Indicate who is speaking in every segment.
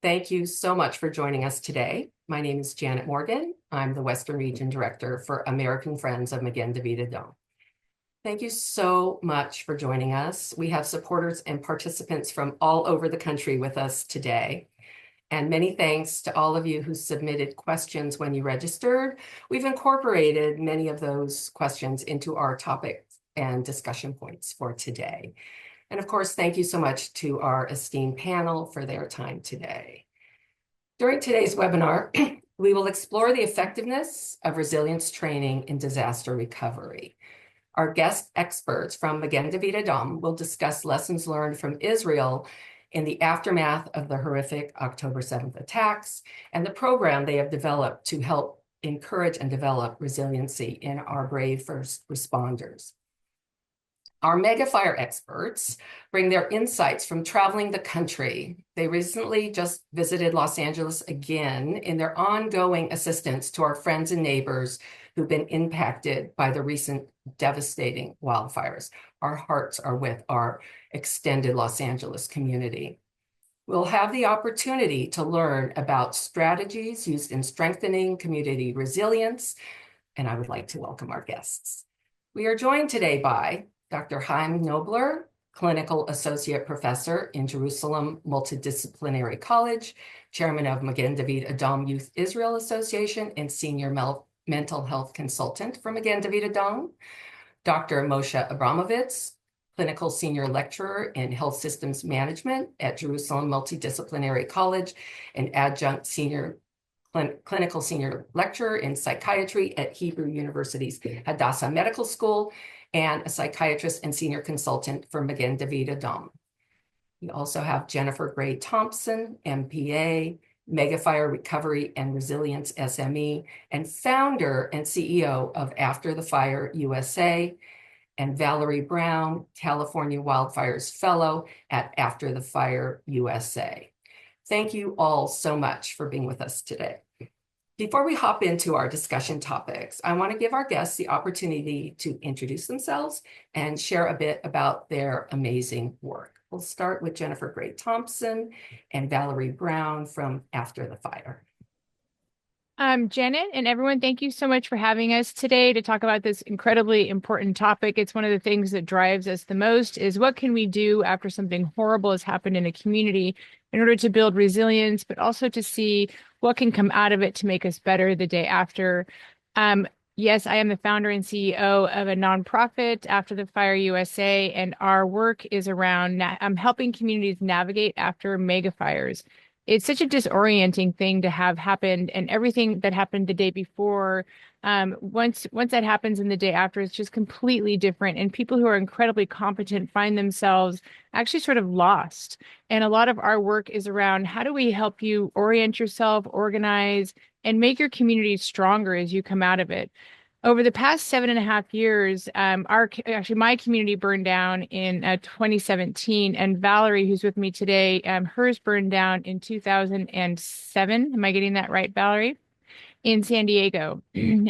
Speaker 1: Thank you so much for joining us today. My name is Janet Morgan. I'm the Western Region Director for American Friends of Magen David Adom. Thank you so much for joining us. We have supporters and participants from all over the country with us today. And many thanks to all of you who submitted questions when you registered. We've incorporated many of those questions into our topics and discussion points for today. And of course, thank you so much to our esteemed panel for their time today. During today's webinar, we will explore the effectiveness of resilience training in disaster recovery. Our guest experts from Magen David Adom will discuss lessons learned from Israel in the aftermath of the horrific October 7th attacks and the program they have developed to help encourage and develop resiliency in our brave first responders. Our megafire experts bring their insights from traveling the country. They recently just visited Los Angeles again in their ongoing assistance to our friends and neighbors who've been impacted by the recent devastating wildfires. Our hearts are with our extended Los Angeles community. We'll have the opportunity to learn about strategies used in strengthening community resilience, and I would like to welcome our guests. We are joined today by Dr. Chaim Nobler, Clinical Associate Professor in Jerusalem Multidisciplinary College, Chairman of Magen David Adom Youth Israel Association, and Senior Mental Health Consultant for Magen David Adom. Dr. Moshe Abramovitz, Clinical Senior Lecturer in Health Systems Management at Jerusalem Multidisciplinary College, and Adjunct Clinical Senior Lecturer in Psychiatry at Hebrew University's Hadassah Medical School, and a psychiatrist and senior consultant for Magen David Adom. We also have Jennifer Gray Thompson, MPA, Megafire Recovery and Resilience SME, and founder and CEO of After the Fire USA, and Valerie Brown, California Wildfires Fellow at After the Fire USA. Thank you all so much for being with us today. Before we hop into our discussion topics, I want to give our guests the opportunity to introduce themselves and share a bit about their amazing work. We'll start with Jennifer Gray Thompson and Valerie Brown from After the Fire.
Speaker 2: Janet and everyone, thank you so much for having us today to talk about this incredibly important topic. It's one of the things that drives us the most is what can we do after something horrible has happened in a community in order to build resilience, but also to see what can come out of it to make us better the day after. Yes, I am the founder and CEO of a nonprofit, After the Fire USA, and our work is around helping communities navigate after mega fires. It's such a disorienting thing to have happened, and everything that happened the day before, once that happens in the day after, it's just completely different. And people who are incredibly competent find themselves actually sort of lost. And a lot of our work is around how do we help you orient yourself, organize, and make your community stronger as you come out of it. Over the past 7.5 years, my community burned down in 2017, and Valerie, who's with me today, hers burned down in 2007. Am I getting that right, Valerie? In San Diego.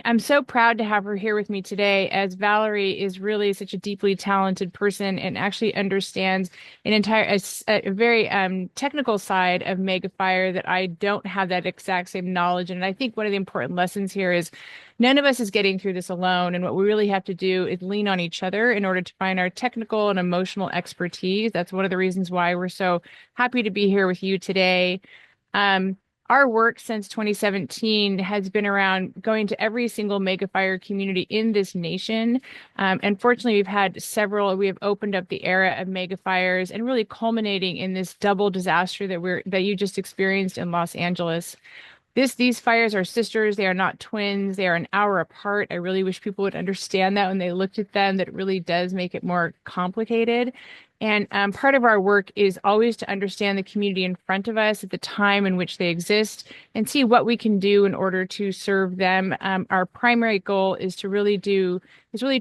Speaker 2: I'm so proud to have her here with me today, as Valerie is really such a deeply talented person and actually understands a very technical side of megafire that I don't have that exact same knowledge. And I think one of the important lessons here is none of us is getting through this alone. And what we really have to do is lean on each other in order to find our technical and emotional expertise. That's one of the reasons why we're so happy to be here with you today. Our work since 2017 has been around going to every single megafire community in this nation. And fortunately, we have opened up the era of megafires and really culminating in this double disaster that you just experienced in Los Angeles. These fires are sisters. They are not twins. They are an hour apart. I really wish people would understand that when they looked at them, that it really does make it more complicated. And part of our work is always to understand the community in front of us at the time in which they exist and see what we can do in order to serve them. Our primary goal is really to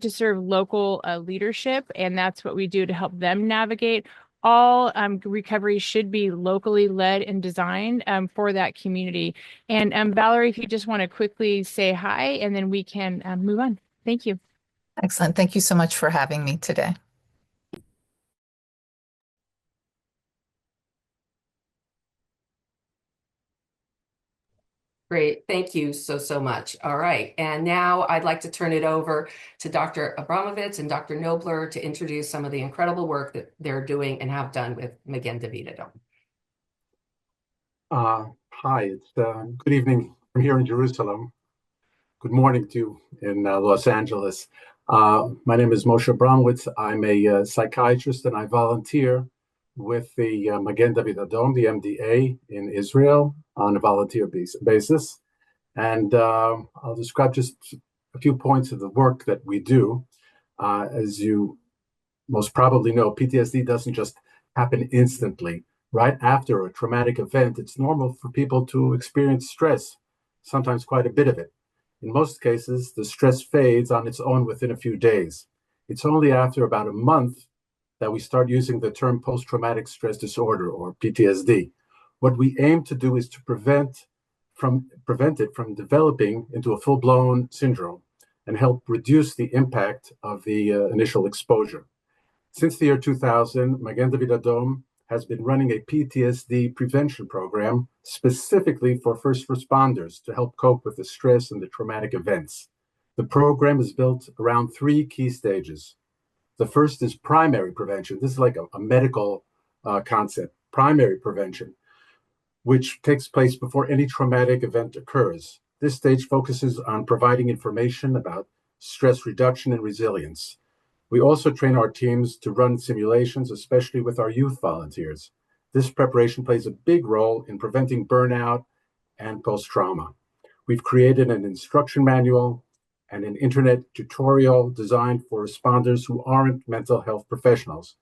Speaker 2: serve local leadership, and that's what we do to help them navigate. All recovery should be locally led and designed for that community. And Valerie, if you just want to quickly say hi, and then we can move on. Thank you.
Speaker 3: Excellent. Thank you so much for having me today.
Speaker 1: Great. Thank you so much. All right. And now I'd like to turn it over to Dr. Abramovitz and Dr. Nobler to introduce some of the incredible work that they're doing and have done with Magen David Adom.
Speaker 4: Hi, it's good evening from here in Jerusalem. Good morning to you in Los Angeles. My name is Moshe Abramowitz. I'm a psychiatrist and I volunteer with the Magen David Adom, the MDA in Israel on a volunteer basis. And I'll describe just a few points of the work that we do. As you most probably know, PTSD doesn't just happen instantly. Right after a traumatic event, it's normal for people to experience stress, sometimes quite a bit of it. In most cases, the stress fades on its own within a few days. It's only after about a month that we start using the term post-traumatic stress disorder, or PTSD. What we aim to do is to prevent it from developing into a full-blown syndrome and help reduce the impact of the initial exposure. Since the year 2000, Magen David Adom has been running a PTSD prevention program specifically for first responders to help cope with the stress and the traumatic events. The program is built around three key stages. The first is primary prevention. This is like a medical concept, primary prevention, which takes place before any traumatic event occurs. This stage focuses on providing information about stress reduction and resilience. We also train our teams to run simulations, especially with our youth volunteers. This preparation plays a big role in preventing burnout and post-trauma. We've created an instruction manual and an internet tutorial designed for responders who aren't mental health professionals.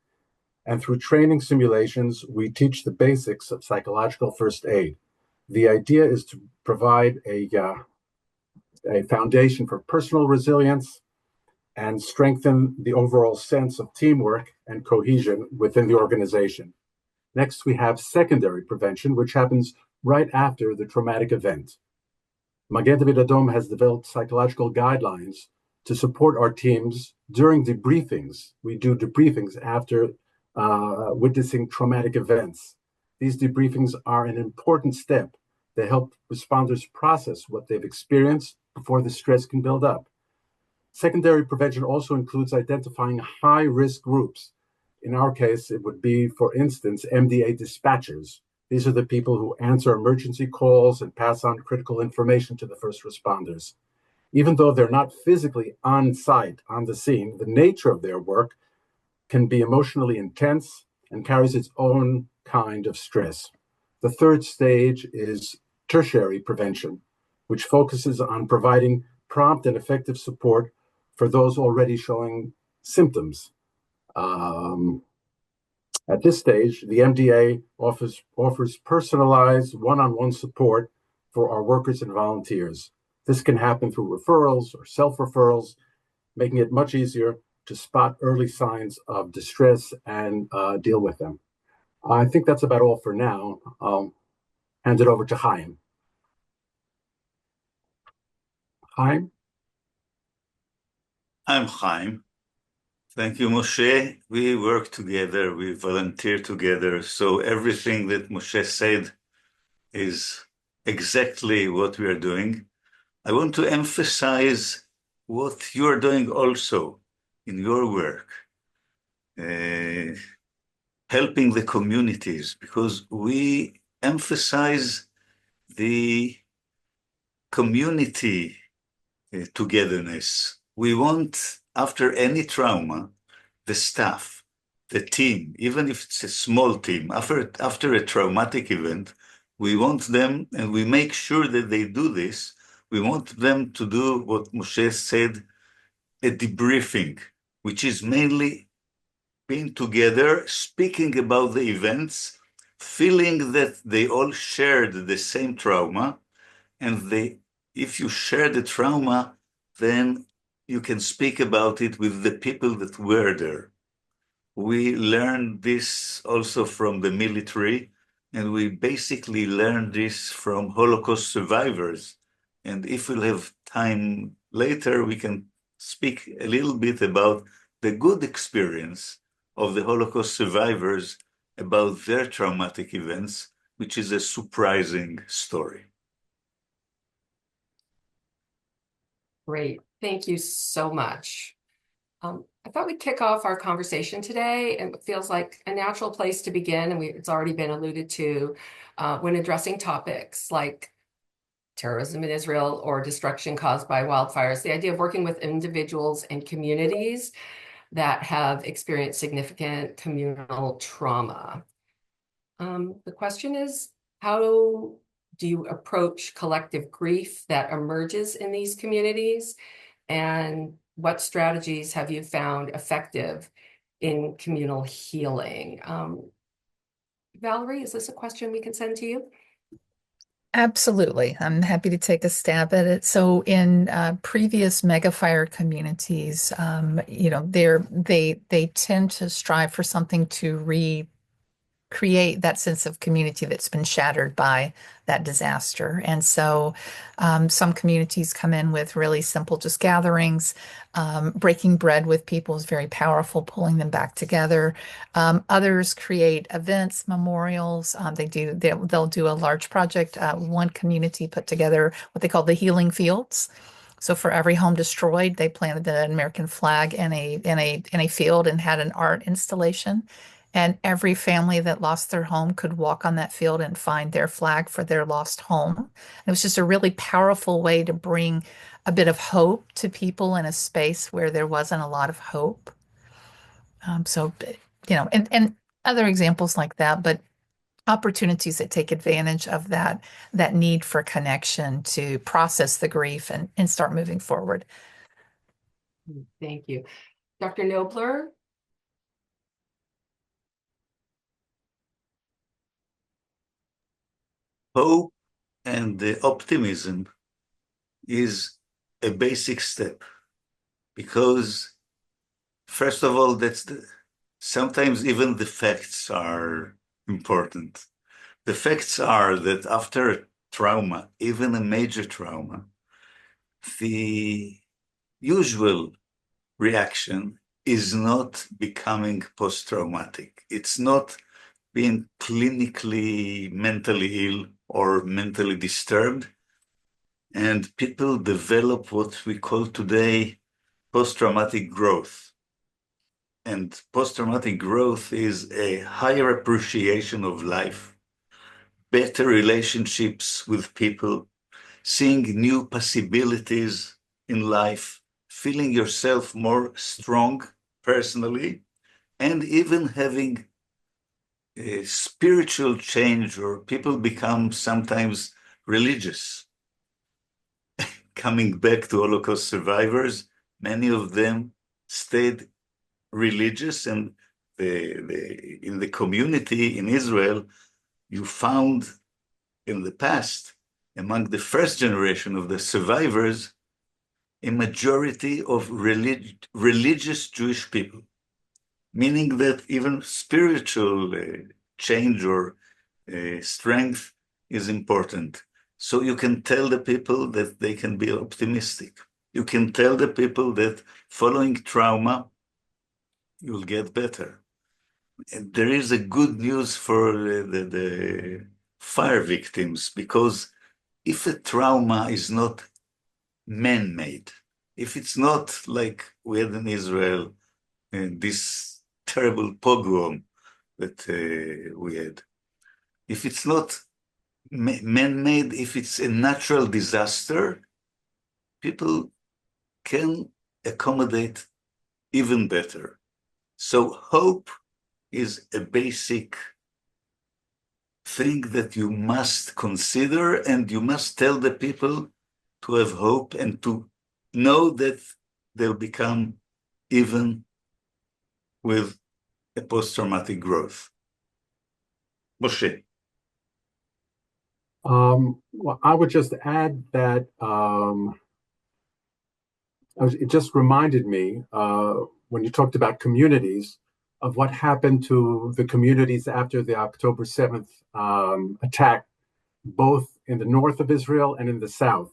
Speaker 4: And through training simulations, we teach the basics of psychological first aid. The idea is to provide a foundation for personal resilience and strengthen the overall sense of teamwork and cohesion within the organization. Next, we have secondary prevention, which happens right after the traumatic event. Magen David Adom has developed psychological guidelines to support our teams during debriefings. We do debriefings after witnessing traumatic events. These debriefings are an important step. They help responders process what they've experienced before the stress can build up. Secondary prevention also includes identifying high-risk groups. In our case, it would be, for instance, MDA dispatchers. These are the people who answer emergency calls and pass on critical information to the first responders. Even though they're not physically on site, on the scene, the nature of their work can be emotionally intense and carries its own kind of stress. The third stage is tertiary prevention, which focuses on providing prompt and effective support for those already showing symptoms. At this stage, the MDA offers personalized one-on-one support for our workers and volunteers. This can happen through referrals or self-referrals, making it much easier to spot early signs of distress and deal with them. I think that's about all for now. I'll hand it over to Chaim. Chaim?
Speaker 5: I'm Chaim. Thank you, Moshe. We work together, we volunteer together. So everything that Moshe said is exactly what we are doing. I want to emphasize what you are doing also in your work, helping the communities, because we emphasize the community togetherness. We want, after any trauma, the staff, the team, even if it's a small team, after a traumatic event, we want them, and we make sure that they do this, we want them to do what Moshe said, a debriefing, which is mainly being together, speaking about the events, feeling that they all shared the same trauma, and if you share the trauma, then you can speak about it with the people that were there. We learned this also from the military, and we basically learned this from Holocaust survivors. And if we'll have time later, we can speak a little bit about the good experience of the Holocaust survivors about their traumatic events, which is a surprising story.
Speaker 1: Great. Thank you so much. I thought we'd kick off our conversation today, and it feels like a natural place to begin, and it's already been alluded to when addressing topics like terrorism in Israel or destruction caused by wildfires, the idea of working with individuals and communities that have experienced significant communal trauma. The question is, how do you approach collective grief that emerges in these communities? And what strategies have you found effective in communal healing? Valerie, is this a question we can send to you?
Speaker 3: Absolutely. I'm happy to take a stab at it. So in previous megafire communities, they tend to strive for something to create that sense of community that's been shattered by that disaster. And so some communities come in with really simple just gatherings. Breaking bread with people is very powerful, pulling them back together. Others create events, memorials. They'll do a large project. One community put together what they call the healing fields. So for every home destroyed, they planted an American flag in a field and had an art installation. And every family that lost their home could walk on that field and find their flag for their lost home. And it was just a really powerful way to bring a bit of hope to people in a space where there wasn't a lot of hope. And other examples like that, but opportunities that take advantage of that need for connection to process the grief and start moving forward.
Speaker 1: Thank you. Dr. Nobler?
Speaker 5: Hope and the optimism is a basic step because, first of all, sometimes even the facts are important. The facts are that after a trauma, even a major trauma, the usual reaction is not becoming post-traumatic. It's not being clinically mentally ill or mentally disturbed. And people develop what we call today post-traumatic growth. And post-traumatic growth is a higher appreciation of life, better relationships with people, seeing new possibilities in life, feeling yourself more strong personally, and even having a spiritual change, or people become sometimes religious. Coming back to Holocaust survivors, many of them stayed religious, and in the community in Israel, you found in the past, among the first generation of the survivors, a majority of religious Jewish people, meaning that even spiritual change or strength is important. So you can tell the people that they can be optimistic. You can tell the people that following trauma, you'll get better. And there is a good news for the fire victims, because if a trauma is not man-made, if it's not like we had in Israel, this terrible pogrom that we had, if it's not man-made, if it's a natural disaster, people can accommodate even better. So hope is a basic thing that you must consider, and you must tell the people to have hope and to know that they'll become even with a post-traumatic growth. Moshe.
Speaker 4: Well, I would just add that it just reminded me when you talked about communities of what happened to the communities after the October 7th attack, both in the north of Israel and in the south.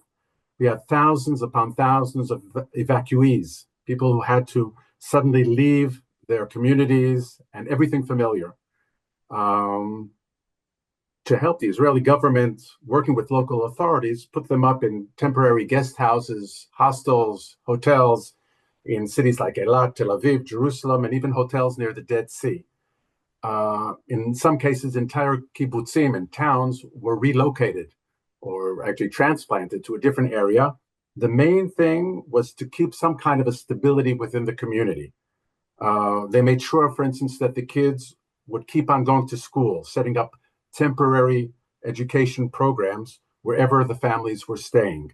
Speaker 4: We had thousands upon thousands of evacuees, people who had to suddenly leave their communities and everything familiar. to help the Israeli government, working with local authorities, put them up in temporary guest houses, hostels, hotels in cities like Eilat, Tel Aviv, Jerusalem, and even hotels near the Dead Sea. In some cases, entire kibbutzim and towns were relocated or actually transplanted to a different area. The main thing was to keep some kind of a stability within the community. They made sure, for instance, that the kids would keep on going to school, setting up temporary education programs wherever the families were staying,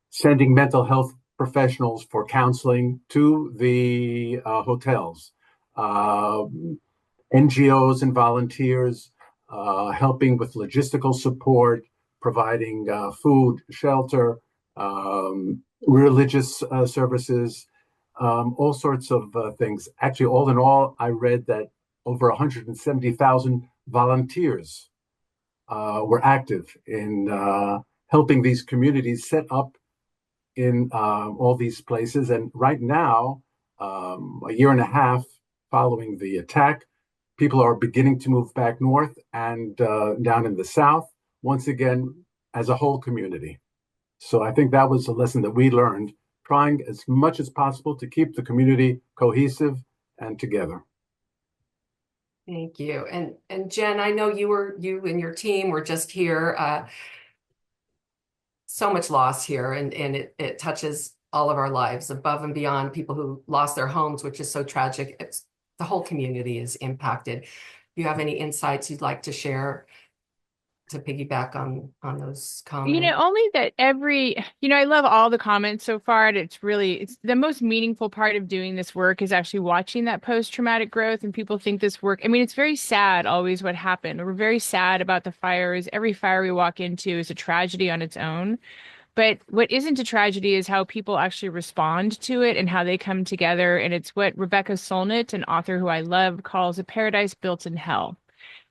Speaker 4: sending mental health professionals for counseling to the hotels, NGOs and volunteers helping with logistical support, providing food, shelter, religious services, all sorts of things. Actually, all in all, I read that over 170,000 volunteers were active in helping these communities set up in all these places. And right now, a year and a half following the attack, people are beginning to move back north and down in the south, once again, as a whole community. So I think that was a lesson that we learned, trying as much as possible to keep the community cohesive and together.
Speaker 1: Thank you. And Jen, I know you and your team were just here. So much loss here, and it touches all of our lives above and beyond people who lost their homes, which is so tragic. The whole community is impacted. Do you have any insights you'd like to share to piggyback on those comments?
Speaker 2: Only that I love all the comments so far. And it's the most meaningful part of doing this work is actually watching that post-traumatic growth. And people think this work, it's very sad always what happened. We're very sad about the fires. Every fire we walk into is a tragedy on its own. But what isn't a tragedy is how people actually respond to it and how they come together. And it's what Rebecca Solnit, an author who I love, calls a paradise built in hell.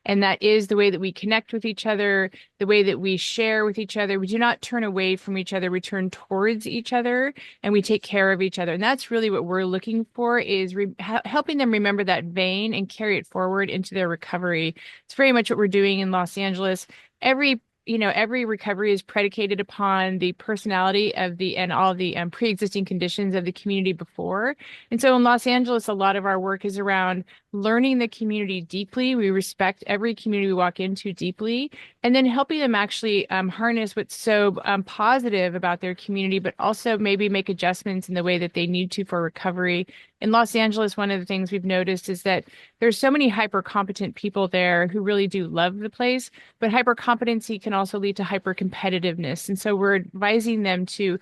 Speaker 2: And that is the way that we connect with each other, the way that we share with each other. We do not turn away from each other. We turn towards each other and we take care of each other. And that's really what we're looking for, is helping them remember that vein and carry it forward into their recovery. It's very much what we're doing in Los Angeles. Every recovery is predicated upon the personality and all the pre-existing conditions of the community before. And so in Los Angeles, a lot of our work is around learning the community deeply. We respect every community we walk into deeply, and then helping them actually harness what's so positive about their community, but also maybe make adjustments in the way that they need to for recovery. In Los Angeles, one of the things we've noticed is that there's so many hyper-competent people there who really do love the place, but hyper-competency can also lead to hyper-competitiveness. And so we're advising them to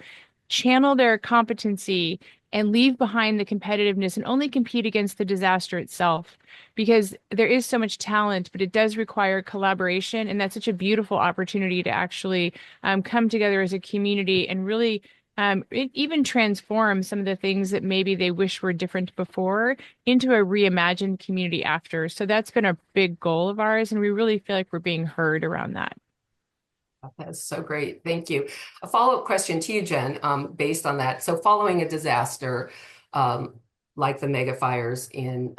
Speaker 2: channel their competency and leave behind the competitiveness and only compete against the disaster itself, because there is so much talent, but it does require collaboration. And that's such a beautiful opportunity to actually come together as a community and really even transform some of the things that maybe they wish were different before into a reimagined community after. So that's been a big goal of ours, and we really feel like we're being heard around that.
Speaker 1: That's so great. Thank you. A follow-up question to you, Jen, based on that. So following a disaster like the mega fires in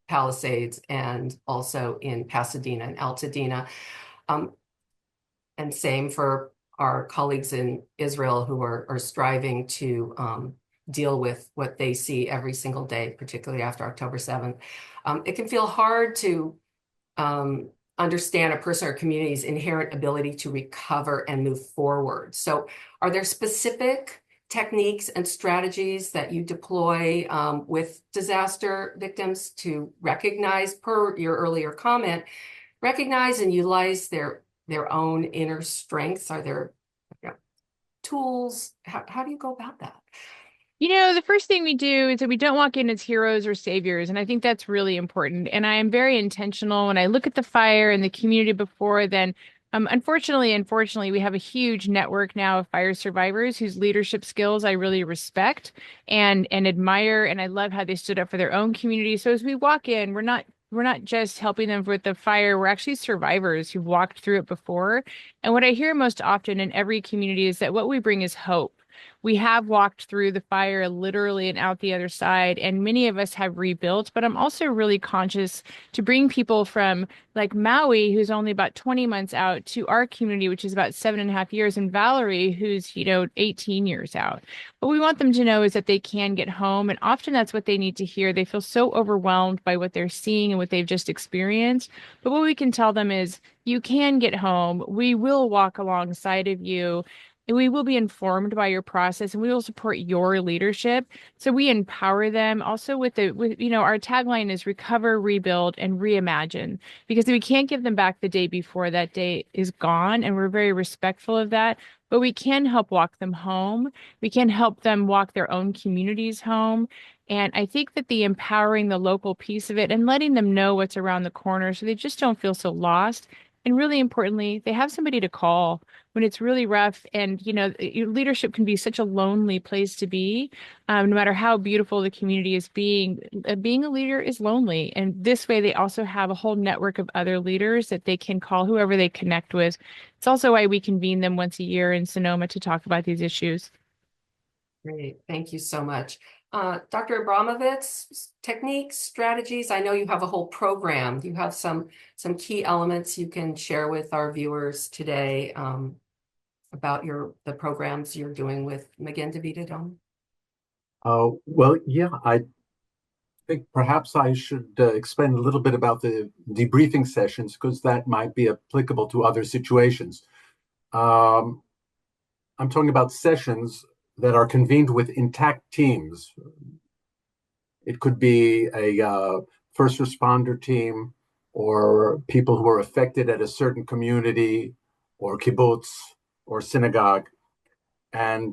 Speaker 1: Palisades and also in Pasadena and Altadena, and same for our colleagues in Israel who are striving to deal with what they see every single day, particularly after October 7th. It can feel hard to understand a person or community's inherent ability to recover and move forward. So are there specific techniques and strategies that you deploy with disaster victims to recognize, per your earlier comment, recognize and utilize their own inner strengths? Are there tools? How do you go about that?
Speaker 2: The first thing we do is that we don't walk in as heroes or saviors. And I think that's really important. And I am very intentional when I look at the fire and the community before then. Unfortunately, we have a huge network now of fire survivors whose leadership skills I really respect and admire. And I love how they stood up for their own community. So as we walk in, we're not just helping them with the fire. We're actually survivors who've walked through it before. And what I hear most often in every community is that what we bring is hope. We have walked through the fire literally and out the other side, and many of us have rebuilt, but I'm also really conscious to bring people from like Maui, who's only about 20 months out, to our community, which is about 7.5 years, and Valerie, who's, 18 years out. What we want them to know is that they can get home, and often that's what they need to hear. They feel so overwhelmed by what they're seeing and what they've just experienced. But what we can tell them is, you can get home. We will walk alongside of you. And we will be informed by your process, and we will support your leadership. So we empower them also our tagline is recover, rebuild, and reimagine, because we can't give them back the day before that day is gone. And we're very respectful of that, but we can help walk them home. We can help them walk their own communities home. And I think that the empowering the local piece of it and letting them know what's around the corner so they just don't feel so lost. And really importantly, they have somebody to call when it's really rough. And, your leadership can be such a lonely place to be, no matter how beautiful the community is being. Being a leader is lonely. And this way, they also have a whole network of other leaders that they can call whoever they connect with. It's also why we convene them once a year in Sonoma to talk about these issues.
Speaker 1: Great. Thank you so much. Dr. Abramovitz, techniques, strategies. I know you have a whole program. Do you have some key elements you can share with our viewers today about the programs you're doing with Magenta Vita Dome?
Speaker 4: Well, yeah, I think perhaps I should explain a little bit about the debriefing sessions, because that might be applicable to other situations. I'm talking about sessions that are convened with intact teams. It could be a first responder team, or people who are affected at a certain community or kibbutz or synagogue, and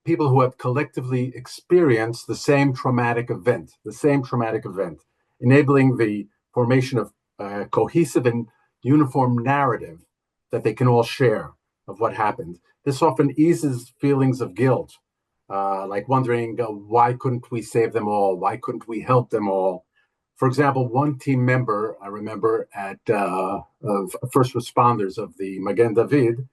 Speaker 4: people who have collectively experienced the same traumatic event, enabling the formation of a cohesive and uniform narrative that they can all share of what happened. This often eases feelings of guilt, like wondering, why couldn't we save them all? Why couldn't we help them all? For example, one team member, I remember, of first responders of the Magen David,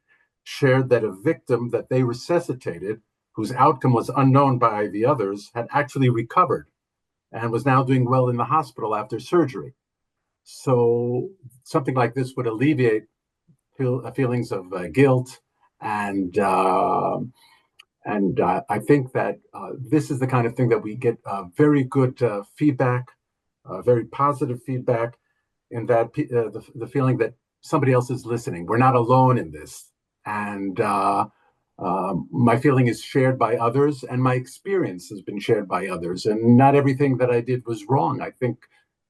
Speaker 4: shared that a victim that they resuscitated, whose outcome was unknown by the others, had actually recovered and was now doing well in the hospital after surgery. So something like this would alleviate feelings of guilt, and I think that this is the kind of thing that we get very good feedback, very positive feedback, in that the feeling that somebody else is listening. We're not alone in this, and my feeling is shared by others, and my experience has been shared by others. And not everything that I did was wrong. I think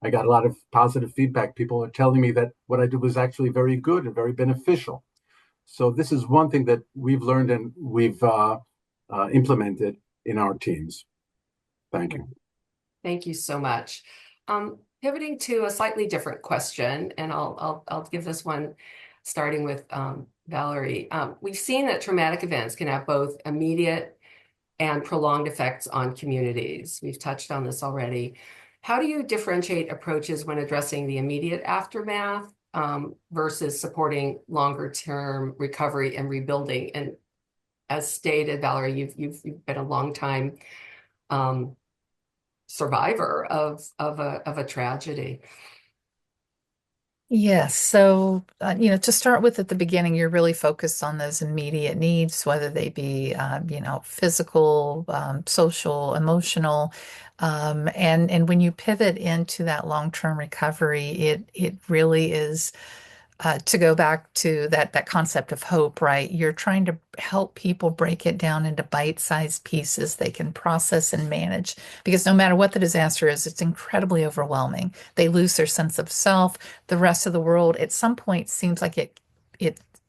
Speaker 4: I got a lot of positive feedback. People are telling me that what I did was actually very good and very beneficial. So this is one thing that we've learned and we've implemented in our teams. Thank you.
Speaker 1: Thank you so much. Pivoting to a slightly different question, and I'll give this one starting with Valerie. We've seen that traumatic events can have both immediate and prolonged effects on communities. We've touched on this already. How do you differentiate approaches when addressing the immediate aftermath versus supporting longer-term recovery and rebuilding? And as stated, Valerie, you've been a long time survivor of a tragedy.
Speaker 3: Yes. So, to start with at the beginning, you're really focused on those immediate needs, whether they be, physical, social, emotional. And when you pivot into that long-term recovery, it really is to go back to that concept of hope, right? You're trying to help people break it down into bite-sized pieces they can process and manage. Because no matter what the disaster is, it's incredibly overwhelming. They lose their sense of self. The rest of the world, at some point, seems like it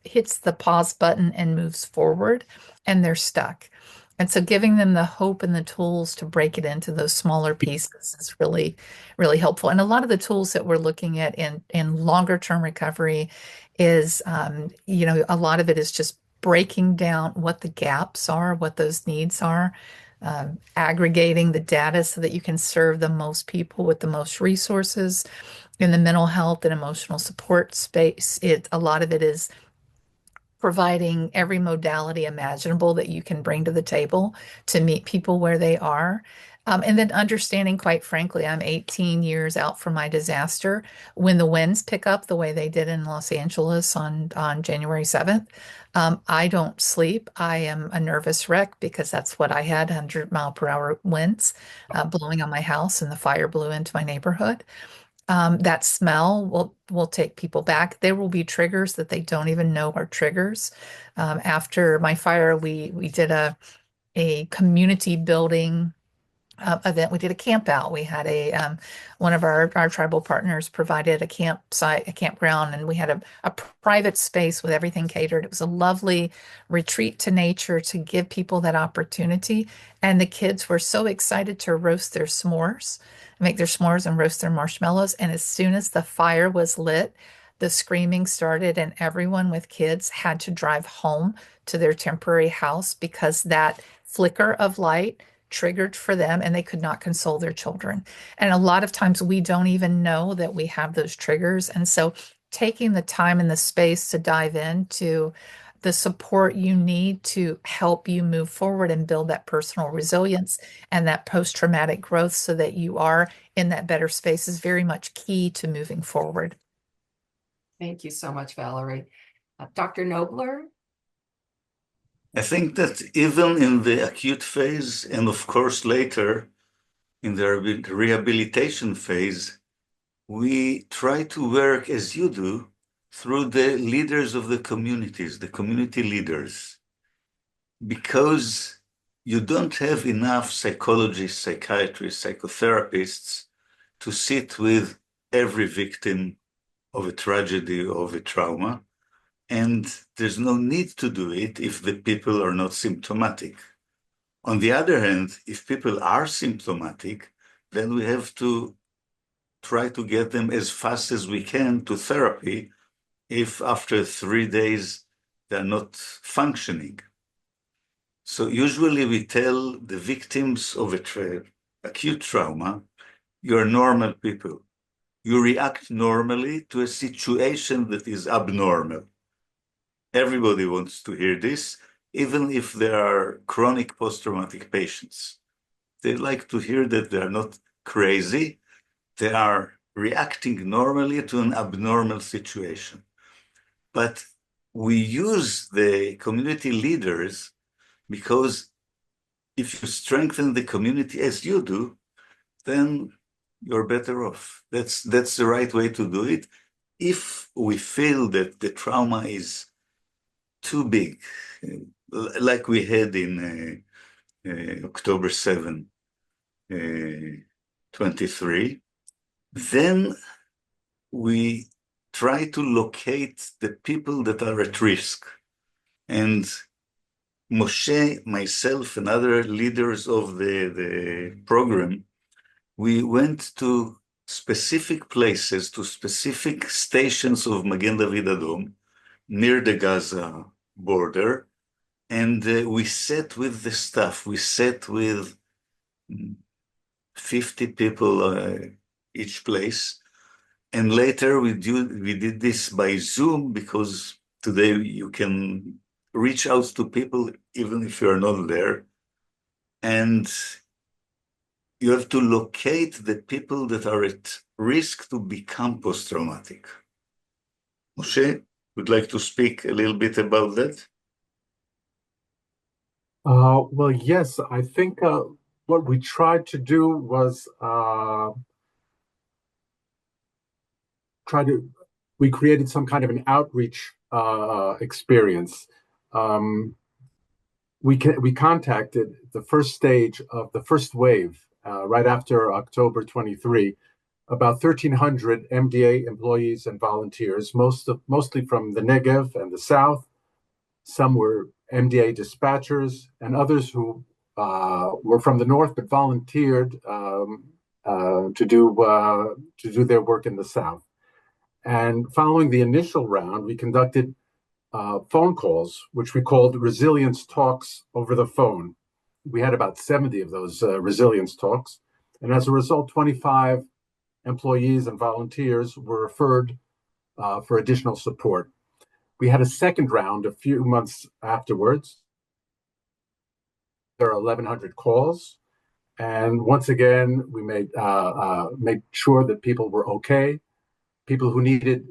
Speaker 3: hits the pause button and moves forward, and they're stuck. And so giving them the hope and the tools to break it into those smaller pieces is really, really helpful. And a lot of the tools that we're looking at in longer term recovery is, a lot of it is just breaking down what the gaps are, what those needs are, aggregating the data so that you can serve the most people with the most resources in the mental health and emotional support space. A lot of it is providing every modality imaginable that you can bring to the table to meet people where they are. And then understanding, quite frankly, I'm 18 years out from my disaster. When the winds pick up the way they did in Los Angeles on January 7th, I don't sleep. I am a nervous wreck because that's what I had, 100-mile-per-hour winds blowing on my house, and the fire blew into my neighborhood. That smell will take people back. There will be triggers that they don't even know are triggers. After my fire, we did a community building event. We did a camp out. We had one of our tribal partners provided a campsite, a campground, and we had a private space with everything catered. It was a lovely retreat to nature to give people that opportunity. And the kids were so excited to roast their s'mores, make their s'mores and roast their marshmallows. And as soon as the fire was lit, the screaming started, and everyone with kids had to drive home to their temporary house because that flicker of light triggered for them and they could not console their children. And a lot of times we don't even know that we have those triggers. And so taking the time and the space to dive into the support you need to help you move forward and build that personal resilience and that post-traumatic growth so that you are in that better space is very much key to moving forward.
Speaker 1: Thank you so much, Valerie. Dr. Nobler?
Speaker 5: I think that even in the acute phase, and of course later in the rehabilitation phase, we try to work as you do through the leaders of the communities, the community leaders, because you don't have enough psychologists, psychiatrists, psychotherapists to sit with every victim of a tragedy or of a trauma. And there's no need to do it if the people are not symptomatic. On the other hand, if people are symptomatic, then we have to try to get them as fast as we can to therapy if after 3 days they're not functioning. So usually we tell the victims of acute trauma, you're normal people. You react normally to a situation that is abnormal. Everybody wants to hear this, even if there are chronic post-traumatic patients. They like to hear that they are not crazy. They are reacting normally to an abnormal situation. But we use the community leaders because if you strengthen the community as you do, then you're better off. That's the right way to do it. If we feel that the trauma is too big, like we had in October 7, 23, then we try to locate the people that are at risk. And Moshe, myself, and other leaders of the program, we went to specific places, to specific stations of Magen David Adom, near the Gaza border, and we sat with the staff. We sat with 50 people each place. And later we did this by Zoom because today you can reach out to people even if you're not there. And you have to locate the people that are at risk to become post-traumatic. Moshe, would like to speak a little bit about that?
Speaker 4: Well, yes, I think what we tried to do was we created some kind of an outreach experience. We contacted the first stage of the first wave right after October 23, about 1,300 MDA employees and volunteers, mostly from the Negev and the South. Some were MDA dispatchers, and others who were from the North but volunteered to do their work in the South. And following the initial round, we conducted phone calls, which we called resilience talks over the phone. We had about 70 of those resilience talks. And as a result, 25 employees and volunteers were referred for additional support. We had a second round a few months afterwards. There are 1,100 calls. And once again, we made sure that people were okay. People who needed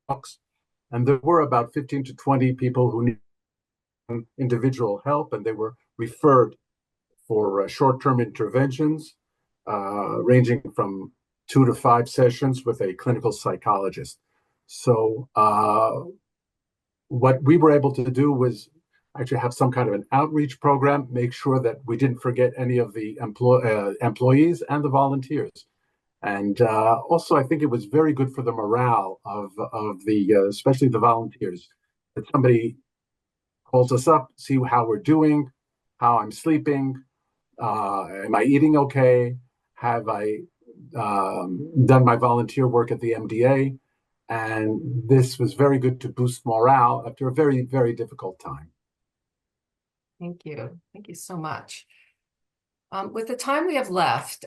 Speaker 4: talks, and there were about 15 to 20 people who needed individual help, and they were referred for short-term interventions, ranging from 2 to 5 sessions with a clinical psychologist. So what we were able to do was actually have some kind of an outreach program, make sure that we didn't forget any of the employees and the volunteers. And also, I think it was very good for the morale of the, especially the volunteers, that somebody calls us up, see how we're doing, how I'm sleeping, am I eating okay, have I done my volunteer work at the MDA, and this was very good to boost morale after a very, very difficult time.
Speaker 1: Thank you. Thank you so much. With the time we have left,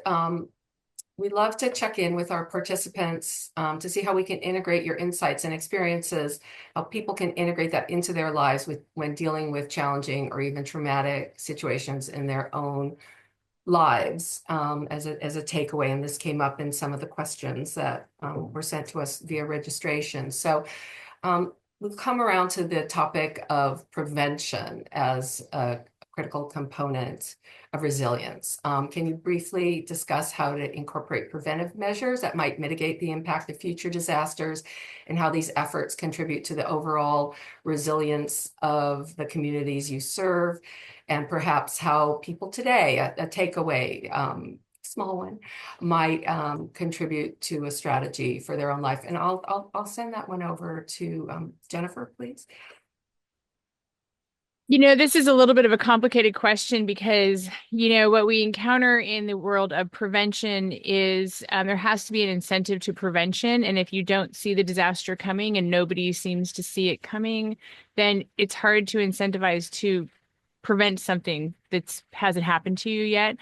Speaker 1: we love to check in with our participants to see how we can integrate your insights and experiences, how people can integrate that into their lives when dealing with challenging or even traumatic situations in their own lives as a takeaway. And this came up in some of the questions that were sent to us via registration. So we've come around to the topic of prevention as a critical component of resilience. Can you briefly discuss how to incorporate preventive measures that might mitigate the impact of future disasters and how these efforts contribute to the overall resilience of the communities you serve, and perhaps how people today, a takeaway, small one, might contribute to a strategy for their own life? And I'll send that one over to Jennifer, please.
Speaker 2: This is a little bit of a complicated question because, what we encounter in the world of prevention is there has to be an incentive to prevention. And if you don't see the disaster coming and nobody seems to see it coming, then it's hard to incentivize to prevent something that hasn't happened to you yet.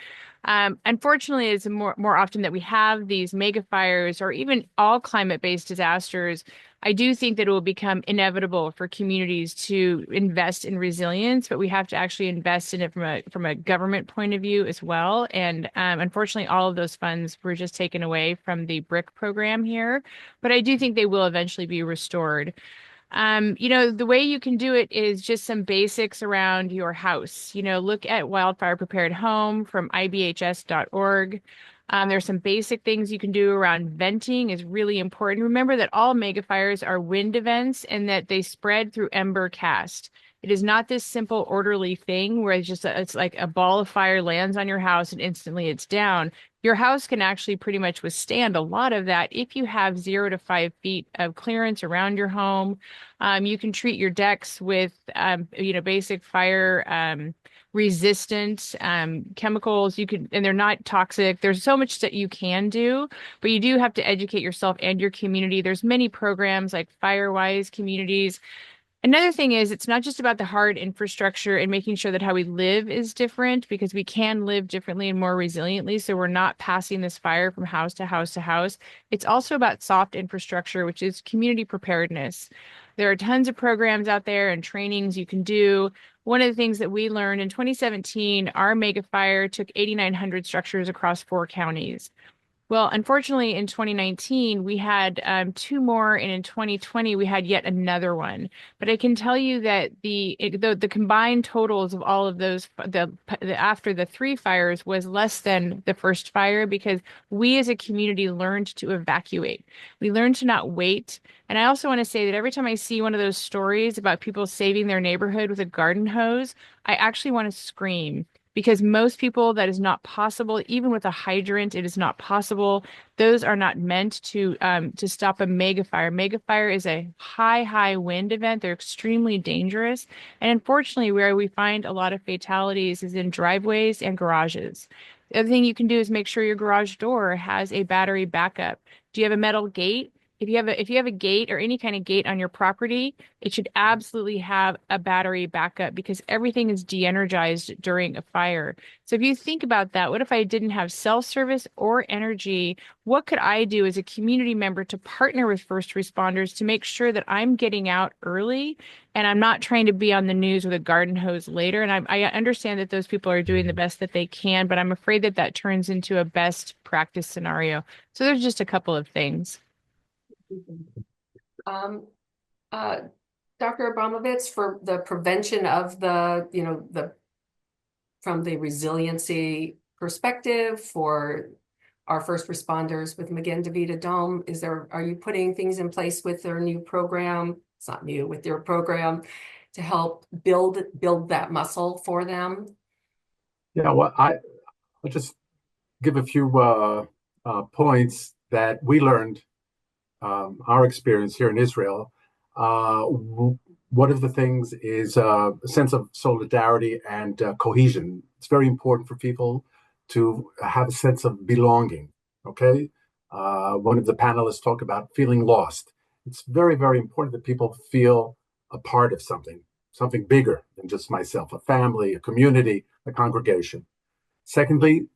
Speaker 2: Unfortunately, it's more often that we have these mega fires or even all climate-based disasters. I do think that it will become inevitable for communities to invest in resilience, but we have to actually invest in it from a government point of view as well. And unfortunately, all of those funds were just taken away from the BRIC program here, but I do think they will eventually be restored. The way you can do it is just some basics around your house. Look at Wildfire Prepared Home from ibhs.org. There's some basic things you can do around venting is really important. Remember that all megafires are wind events and that they spread through ember cast. It is not this simple orderly thing where it's like a ball of fire lands on your house and instantly it's down. Your house can actually pretty much withstand a lot of that if you have 0 to 5 feet of clearance around your home. You can treat your decks with, basic fire resistant chemicals. And they're not toxic. There's so much that you can do, but you do have to educate yourself and your community. There's many programs like Firewise Communities. Another thing is it's not just about the hard infrastructure and making sure that how we live is different, because we can live differently and more resiliently. So we're not passing this fire from house to house to house. It's also about soft infrastructure, which is community preparedness. There are tons of programs out there and trainings you can do. One of the things that we learned in 2017, our mega fire took 8,900 structures across 4 counties. Well, unfortunately, in 2019, we had 2 more, and in 2020, we had yet another one. But I can tell you that the combined totals of all of those, after the 3 fires, was less than the first fire, because we as a community learned to evacuate. We learned to not wait. And I also want to say that every time I see one of those stories about people saving their neighborhood with a garden hose, I actually want to scream. Because most people, that is not possible. Even with a hydrant, it is not possible. Those are not meant to stop a mega fire. Mega fire is a high wind event. They're extremely dangerous. And unfortunately, where we find a lot of fatalities is in driveways and garages. The other thing you can do is make sure your garage door has a battery backup. Do you have a metal gate? if you have a gate or any kind of gate on your property, it should absolutely have a battery backup because everything is de-energized during a fire. So if you think about that, what if I didn't have cell service or energy? What could I do as a community member to partner with first responders to make sure that I'm getting out early and I'm not trying to be on the news with a garden hose later? And I understand that those people are doing the best that they can, but I'm afraid that that turns into a best practice scenario. So there's just a couple of things.
Speaker 1: Um, uh, Dr. Abramovitz, for the prevention of the, from the resiliency perspective for our first responders with Magen David Adom, are you putting things in place with their new program? It's not new, with your program to help build that muscle for them?
Speaker 4: Yeah, well, I'll just give a few points that we learned, our experience here in Israel. One of the things is a sense of solidarity and cohesion. It's very important for people to have a sense of belonging. Okay, one of the panelists talked about feeling lost. It's very, very important that people feel a part of something bigger than just myself, a family, a community, a congregation. Secondly,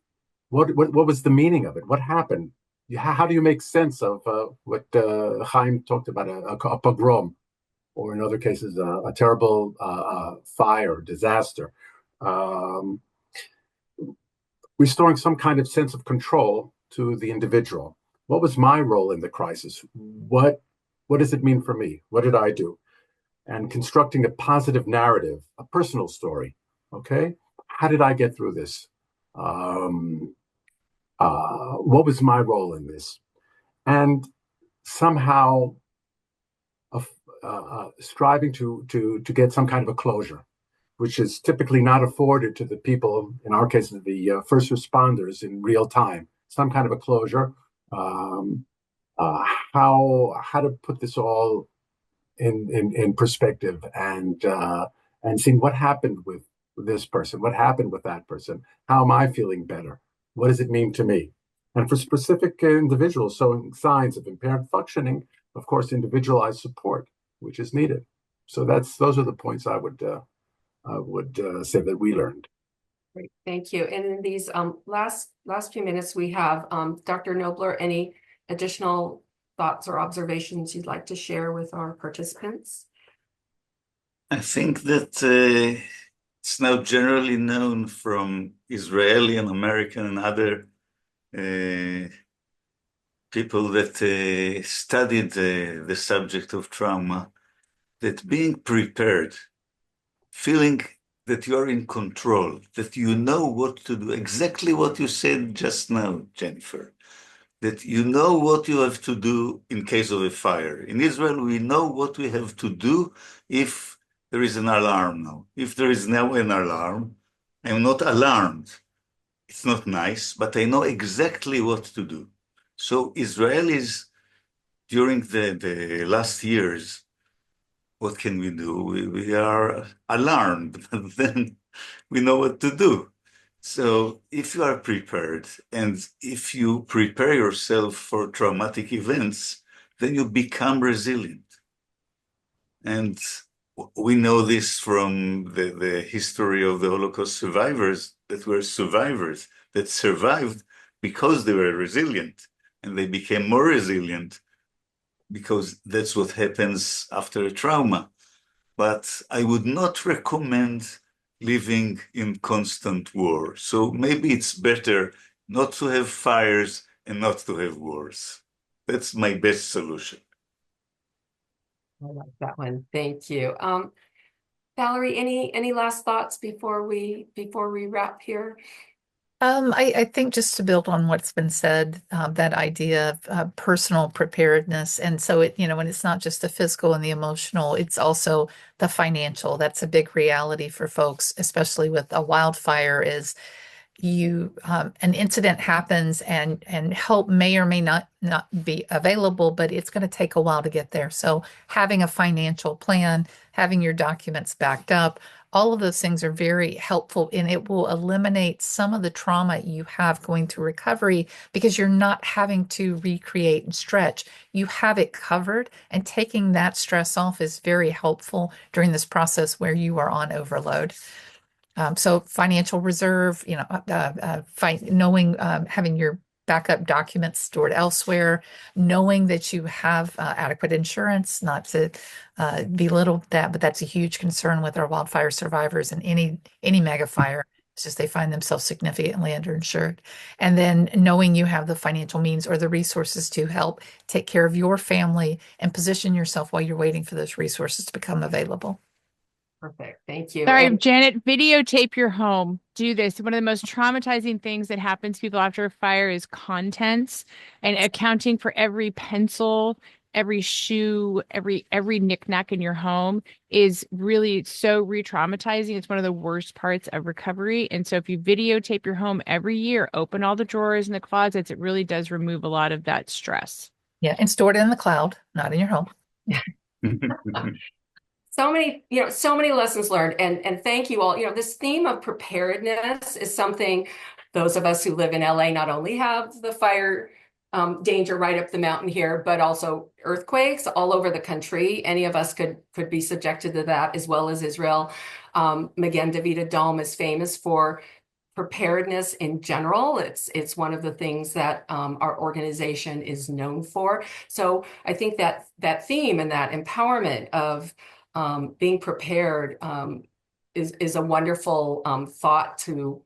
Speaker 4: what was the meaning of it? What happened? How do you make sense of what Chaim talked about, a pogrom, or in other cases, a terrible fire, disaster? Um, Restoring some kind of sense of control to the individual. What was my role in the crisis? What does it mean for me? What did I do? And constructing a positive narrative, a personal story. Okay, how did I get through this? What was my role in this? And somehow striving to get some kind of a closure, which is typically not afforded to the people, in our case, the first responders in real time. Some kind of a closure. Um, how to put this all in perspective, and seeing what happened with this person, what happened with that person, how am I feeling better, what does it mean to me? And for specific individuals showing signs of impaired functioning, of course, individualized support, which is needed. So those are the points I would say that we learned.
Speaker 1: Great, thank you. And in these last few minutes, we have Dr. Nobler. Any additional thoughts or observations you'd like to share with our participants?
Speaker 5: I think that it's now generally known from Israeli and American and other people that studied the subject of trauma, that being prepared, feeling that you are in control, that you know what to do, exactly what you said just now, Jennifer, that you know what you have to do in case of a fire. In Israel, we know what we have to do if there is an alarm now. If there is now an alarm, I'm not alarmed. It's not nice, but I know exactly what to do. So Israelis, during the last years, what can we do? We are alarmed, but then we know what to do. So if you are prepared, and if you prepare yourself for traumatic events, then you become resilient. And we know this from the history of the Holocaust survivors, that were survivors that survived because they were resilient, and they became more resilient because that's what happens after a trauma. But I would not recommend living in constant war. So maybe it's better not to have fires and not to have wars. That's my best solution.
Speaker 1: I like that one. Thank you. Valerie, any last thoughts before we wrap here?
Speaker 3: I think just to build on what's been said, that idea of personal preparedness. And so when it's not just the physical and the emotional, it's also the financial. That's a big reality for folks, especially with a wildfire, is an incident happens and help may or may not be available, but it's going to take a while to get there. So having a financial plan, having your documents backed up, All of those things are very helpful, and it will eliminate some of the trauma you have going through recovery because you're not having to recreate and stretch. You have it covered, and taking that stress off is very helpful during this process where you are on overload. So financial reserve, knowing, having your backup documents stored elsewhere, knowing that you have adequate insurance, not to belittle that, but that's a huge concern with our wildfire survivors and any mega fire. It's just they find themselves significantly underinsured. And then knowing you have the financial means or the resources to help take care of your family and position yourself while you're waiting for those resources to become available.
Speaker 1: Perfect. Thank you.
Speaker 2: Sorry,
Speaker 1: And
Speaker 2: Janet, videotape your home. Do this. One of the most traumatizing things that happens to people after a fire is contents and accounting for every pencil, every shoe, every knickknack in your home is really so re-traumatizing. It's one of the worst parts of recovery. And so if you videotape your home every year, open all the drawers and the closets, it really does remove a lot of that stress.
Speaker 3: Yeah, and store it in the cloud, not in your home.
Speaker 1: so many lessons learned, and thank you all. This theme of preparedness is something those of us who live in LA not only have the fire danger right up the mountain here, but also earthquakes all over the country. Any of us could be subjected to that, as well as Israel. Magen David Adom is famous for preparedness in general. It's one of the things that our organization is known for. So I think that theme and that empowerment of being prepared is a wonderful thought to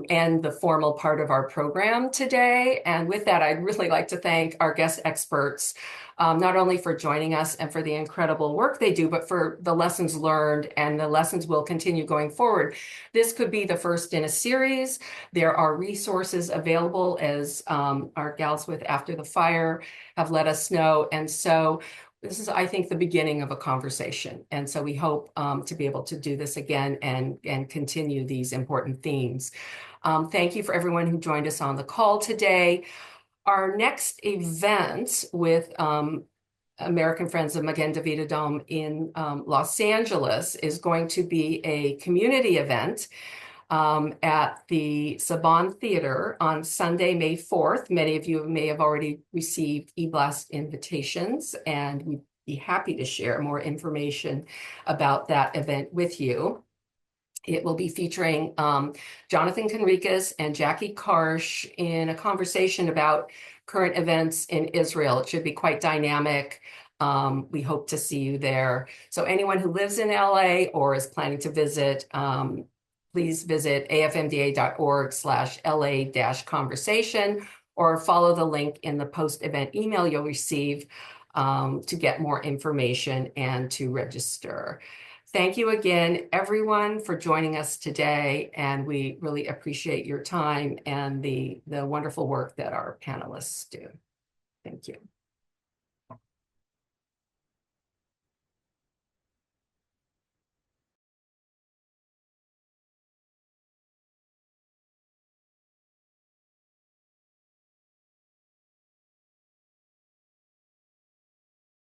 Speaker 1: end the formal part of our program today. And with that, I'd really like to thank our guest experts, not only for joining us and for the incredible work they do, but for the lessons learned and the lessons we'll continue going forward. This could be the first in a series. There are resources available, as our gals with After the Fire have let us know. And so this is, I think, the beginning of a conversation. And so we hope to be able to do this again and continue these important themes. Thank you for everyone who joined us on the call today. Our next event with American Friends of Magen David Adom in Los Angeles is going to be a community event at the Saban Theater on Sunday, May 4th. Many of you may have already received e-blast invitations, and we'd be happy to share more information about that event with you. It will be featuring Jonathan Conricus and Jackie Karsh in a conversation about current events in Israel. It should be quite dynamic. We hope to see you there. So anyone who lives in LA or is planning to visit, please visit afmda.org/LA-conversation or follow the link in the post-event email you'll receive to get more information and to register. Thank you again, everyone, for joining us today, and we really appreciate your time and the wonderful work that our panelists do. Thank you.